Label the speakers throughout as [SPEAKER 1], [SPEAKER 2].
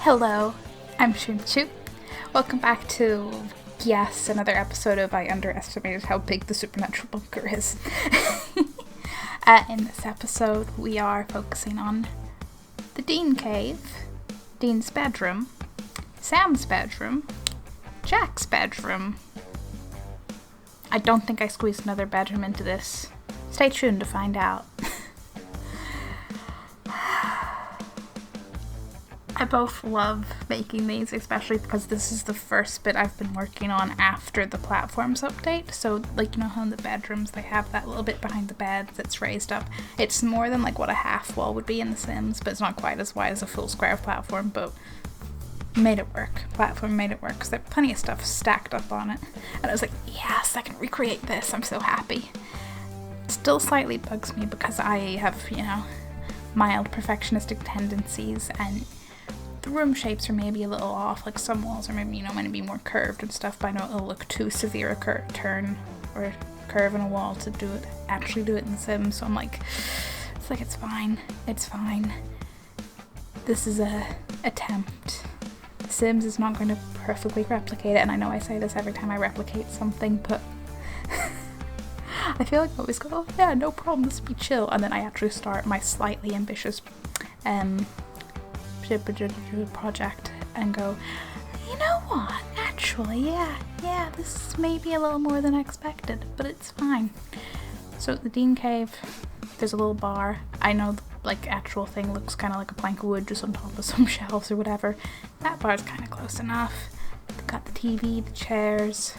[SPEAKER 1] Hello, I'm Shrimpchu. Welcome back to, yes, another episode of I Underestimated How Big the Supernatural Bunker Is. In this episode, we are focusing on the Dean Cave, Dean's bedroom, Sam's bedroom, Jack's bedroom. I don't think I squeezed another bedroom into this. Stay tuned to find out. I both love making these, especially because this is the first bit I've been working on after the platforms update. So, like, you know how in the bedrooms they have that little bit behind the bed that's raised up. It's more than like what a half wall would be in The Sims, but it's not quite as wide as a full square platform, but made it work. Platform made it work because there's plenty of stuff stacked up on it. And I was like, yes, I can recreate this. I'm so happy. Still slightly bugs me because I have, mild perfectionistic tendencies, and the room shapes are maybe a little off, like some walls are maybe, meant to be more curved and stuff, but I know it'll look too severe a turn or curve in a wall to actually do it in The Sims, so I'm like, it's fine, This is a attempt. The Sims is not going to perfectly replicate it, and I know I say this every time I replicate something, but I feel like I always go, oh yeah, no problem, this will be chill, and then I actually start my slightly ambitious project and go, you know what, actually, yeah, this is maybe a little more than expected, but it's fine. So the Dean Cave, there's a little bar. I know the actual thing looks kind of like a plank of wood just on top of some shelves or whatever. That bar's kind of close enough. They've got the TV, the chairs,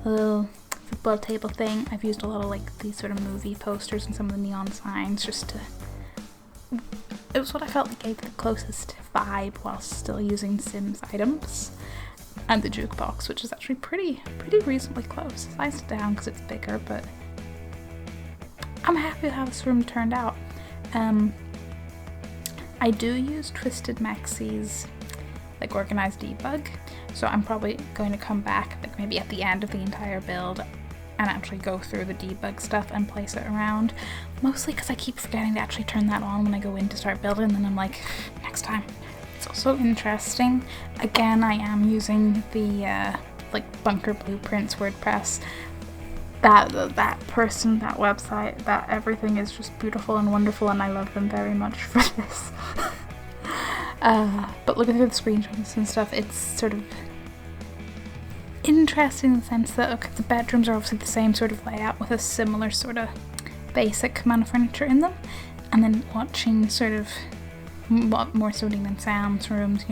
[SPEAKER 1] a little football table thing. I've used a lot of these sort of movie posters and some of the neon signs just to, it was what I felt like gave the closest vibe while still using Sims items. And the jukebox, which is actually pretty reasonably close. I sized it down because it's bigger, but I'm happy with how this room turned out. I do use Twisted Mexi's organized debug, so I'm probably going to come back maybe at the end of the entire build and actually go through the debug stuff and place it around. Mostly because I keep forgetting to actually turn that on when I go in to start building, and then I'm like, next time. It's also interesting. Again, I am using the Bunker Blueprints WordPress. That person, that website, that everything is just beautiful and wonderful, and I love them very much for this. But looking through the screenshots and stuff, it's sort of interesting in the sense that the bedrooms are obviously the same sort of layout with a similar sort of basic amount of furniture in them, and then watching sort of more so than Sam's rooms,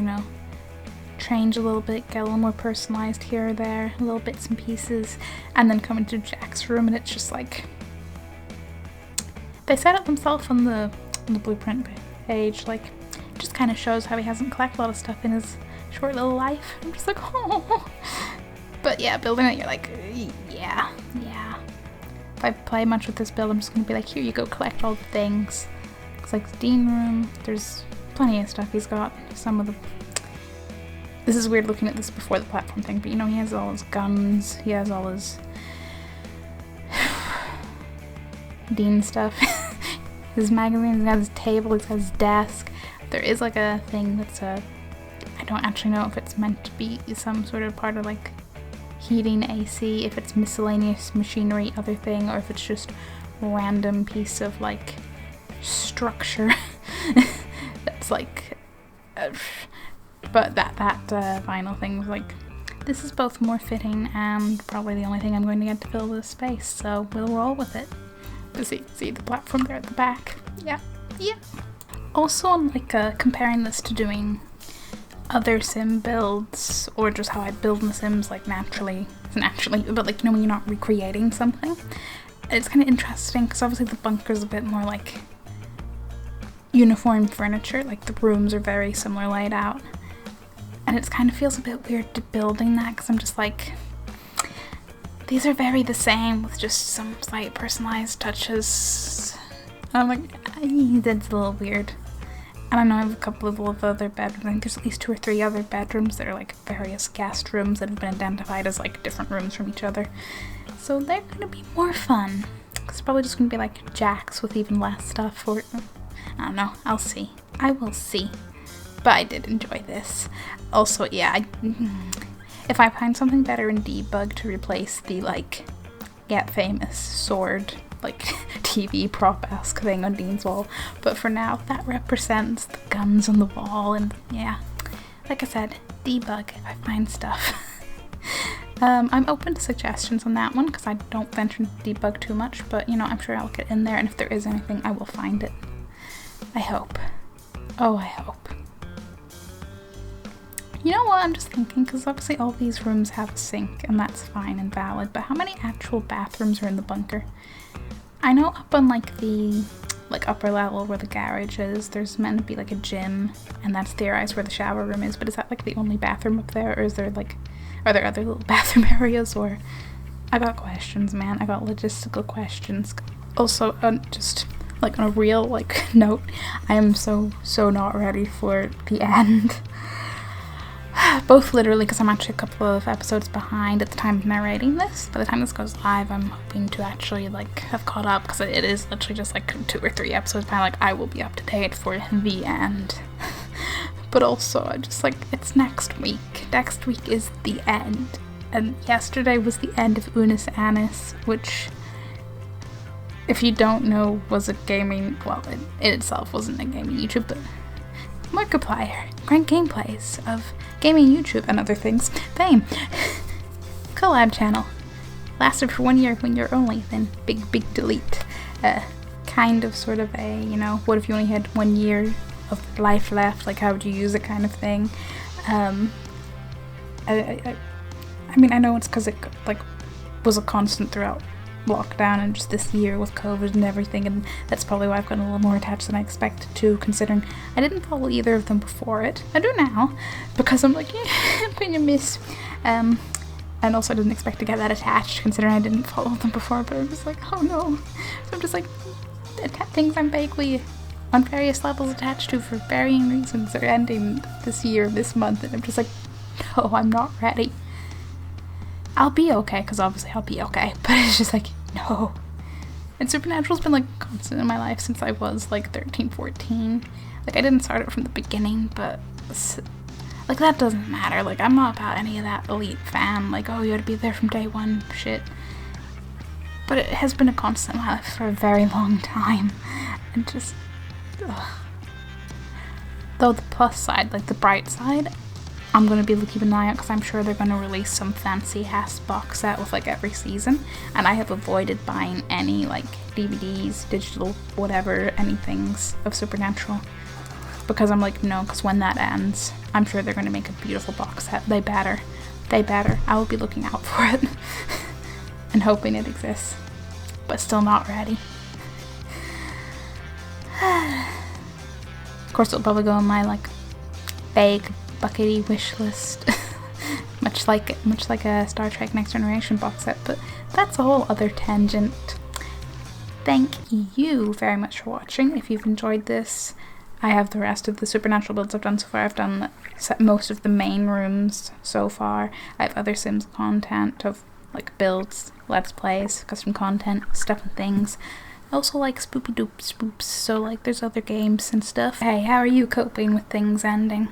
[SPEAKER 1] change a little bit, get a little more personalized here or there, little bits and pieces, and then coming to Jack's room and it's just they set it themselves on the blueprint page, just kind of shows how he hasn't collected a lot of stuff in his short little life. I'm just like, oh. But yeah, building it, you're like, yeah. If I play much with this build, I'm just going to be like, here you go, collect all the things. It's like the Dean room, there's plenty of stuff he's got. Some of the... This is weird looking at this before the platform thing, but he has all his guns, he has all his Dean stuff. His magazines, he's got his table, he's got his desk. There is a thing that's I don't actually know if it's meant to be some sort of part of heating, AC, if it's miscellaneous machinery, other thing, or if it's just random piece of structure that's but that vinyl thing was this is both more fitting and probably the only thing I'm going to get to fill this space, so we'll roll with it. But see the platform there at the back. Yeah. Also, on comparing this to doing other sim builds, or just how I build in The Sims naturally, but when you're not recreating something, it's kind of interesting because obviously the bunker's a bit more uniform furniture, the rooms are very similar laid out, and it kind of feels a bit weird to building that because I'm just these are very the same with just some slight personalized touches. And I'm that's a little weird. And I know I have a couple of other bedrooms. I think there's at least 2 or 3 other bedrooms that are various guest rooms that have been identified as different rooms from each other. So they're gonna be more fun. It's probably just gonna be Jack's with even less stuff, or I don't know. I'll see. I will see. But I did enjoy this. Also, yeah, if I find something better in debug to replace the, like, Get Famous sword, like, TV prop-esque thing on Dean's wall. But for now, that represents the guns on the wall, and yeah, like I said, debug if I find stuff. I'm open to suggestions on that one, because I don't venture into debug too much, but, you know, I'm sure I'll get in there, and if there is anything, I will find it. I hope. Oh, I hope. You know what, I'm just thinking, because obviously all these rooms have a sink, and that's fine and valid, but how many actual bathrooms are in the bunker? I know up on, like, the, like, upper level where the garage is, there's meant to be, like, a gym, and that's theorized where the shower room is, but is that, like, the only bathroom up there, or is there, like, are there other little bathroom areas, or... I got questions, man, I got logistical questions. Also, just, like, on a real, like, note, I am so not ready for the end. Both literally because I'm actually a couple of episodes behind at the time of narrating this. By the time this goes live, I'm hoping to actually, like, have caught up, because it is literally just, like, 2 or 3 episodes behind. Like, I will be up to date for the end. But also, I just, like, it's next week. Next week is the end. And yesterday was the end of Unus Annus, which, if you don't know, was a gaming, well, it itself wasn't a gaming YouTube, but Markiplier, great gameplays of gaming YouTube and other things. Fame. Collab channel. Lasted for 1 year, 1 year only, then big delete. Kind of sort of a, you know, what if you only had 1 year of life left, like how would you use it kind of thing. I mean, I know it's because it, like, was a constant throughout lockdown and just this year with COVID and everything, and that's probably why I've gotten a little more attached than I expected to, considering I didn't follow either of them before it. I do now, because I'm like, yeah, I'm gonna miss, and also I didn't expect to get that attached, considering I didn't follow them before, but I'm just like, oh no. So I'm just like, things I'm vaguely on various levels attached to for varying reasons are ending this year, this month, and I'm just like, no, I'm not ready. I'll be okay, because obviously I'll be okay, but it's just like, no. And Supernatural's been, like, constant in my life since I was, like, 13, 14. Like, I didn't start it from the beginning, but, like, that doesn't matter. Like, I'm not about any of that elite fan, like, oh, you gotta be there from day one shit. But it has been a constant in my life for a very long time, and just, ugh. Though the plus side, like, the bright side, I'm going to be keeping an eye out, because I'm sure they're going to release some fancy-ass box set with, like, every season, and I have avoided buying any, like, DVDs, digital, whatever, anythings of Supernatural, because I'm like, no, because when that ends, I'm sure they're going to make a beautiful box set. They better. I will be looking out for it, and hoping it exists, but still not ready. Of course, it'll probably go on my, like, vague buckety wish list, much like a Star Trek Next Generation box set, but that's a whole other tangent. Thank you very much for watching. If you've enjoyed this, I have the rest of the Supernatural builds I've done so far. I've done most of the main rooms so far. I have other Sims content of, like, builds, let's plays, custom content, stuff and things. I also like spoopy doop spoops, so, like, there's other games and stuff. Hey, how are you coping with things ending?